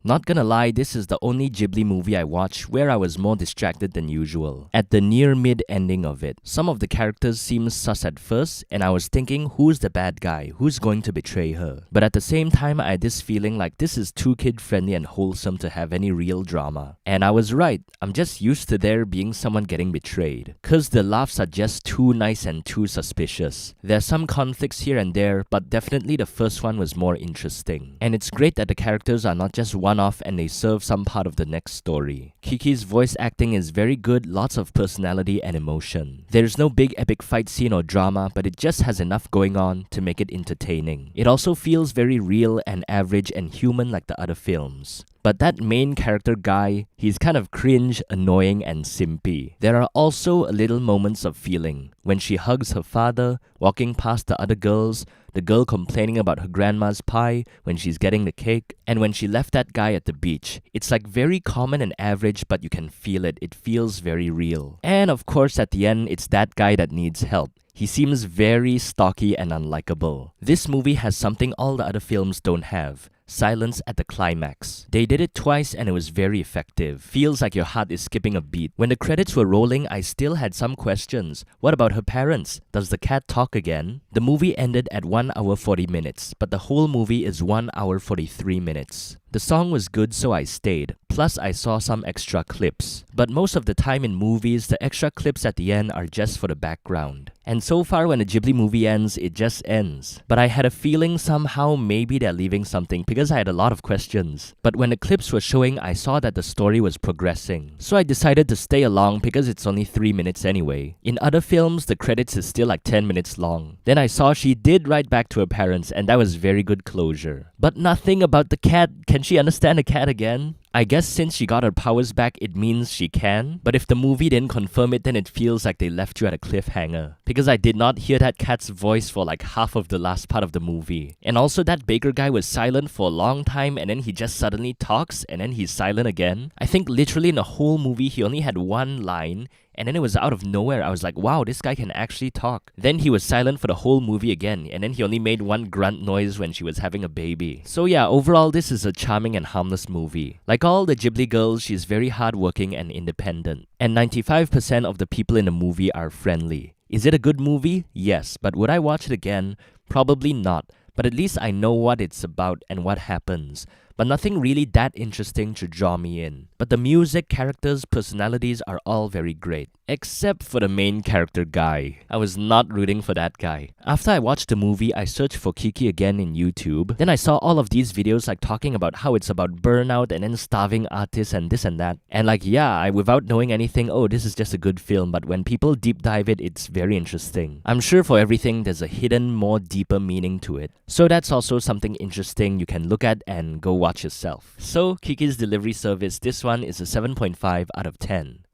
Not gonna lie, this is the only Ghibli movie I watched where I was more distracted than usual. At the near mid ending of it, some of the characters seemed sus at first, and I was thinking, who's the bad guy? Who's going to betray her? But at the same time, I had this feeling like this is too kid-friendly and wholesome to have any real drama. And I was right, I'm just used to there being someone getting betrayed. Cause the laughs are just too nice and too suspicious. There's some conflicts here and there, but definitely the first one was more interesting. And it's great that the characters are not just one-off and they serve some part of the next story. Kiki's voice acting is very good, lots of personality and emotion. There's no big epic fight scene or drama, but it just has enough going on to make it entertaining. It also feels very real and average and human like the other films. But that main character guy, he's kind of cringe, annoying, and simpy. There are also little moments of feeling. When she hugs her father, walking past the other girls, the girl complaining about her grandma's pie when she's getting the cake, and when she left that guy at the beach. It's like very common and average, but you can feel it. It feels very real. And of course, at the end, it's that guy that needs help. He seems very stocky and unlikable. This movie has something all the other films don't have. Silence at the climax. They did it twice and it was very effective. Feels like your heart is skipping a beat. When the credits were rolling, I still had some questions. What about her parents? Does the cat talk again? The movie ended at 1 hour 40 minutes, but the whole movie is 1 hour 43 minutes. The song was good, so I stayed. Plus, I saw some extra clips. But most of the time in movies, the extra clips at the end are just for the background. And so far, when a Ghibli movie ends, it just ends. But I had a feeling somehow maybe they're leaving something because I had a lot of questions. But when the clips were showing, I saw that the story was progressing. So I decided to stay along because it's only 3 minutes anyway. In other films, the credits is still like 10 minutes long. Then I saw she did write back to her parents, and that was very good closure. But nothing about the cat. Can she understand a cat again? I guess since she got her powers back, it means she can. But if the movie didn't confirm it, then it feels like they left you at a cliffhanger. Because I did not hear that cat's voice for like half of the last part of the movie. And also that baker guy was silent for a long time and then he just suddenly talks and then he's silent again. I think literally in the whole movie he only had one line. And then it was out of nowhere. I was like, wow, this guy can actually talk. Then he was silent for the whole movie again. And then he only made one grunt noise when she was having a baby. So yeah, overall, this is a charming and harmless movie. Like all the Ghibli girls, she's very hardworking and independent. And 95% of the people in the movie are friendly. Is it a good movie? Yes. But would I watch it again? Probably not. But at least I know what it's about and what happens. But nothing really that interesting to draw me in. But the music, characters, personalities are all very great. Except for the main character guy. I was not rooting for that guy. After I watched the movie, I searched for Kiki again in YouTube. Then I saw all of these videos like talking about how it's about burnout and then starving artists and this and that. And like yeah, without knowing anything, oh this is just a good film. But when people deep dive it, it's very interesting. I'm sure for everything there's a hidden, more deeper meaning to it. So that's also something interesting you can look at and go watch yourself. So Kiki's Delivery Service, this one is a 7.5 out of 10.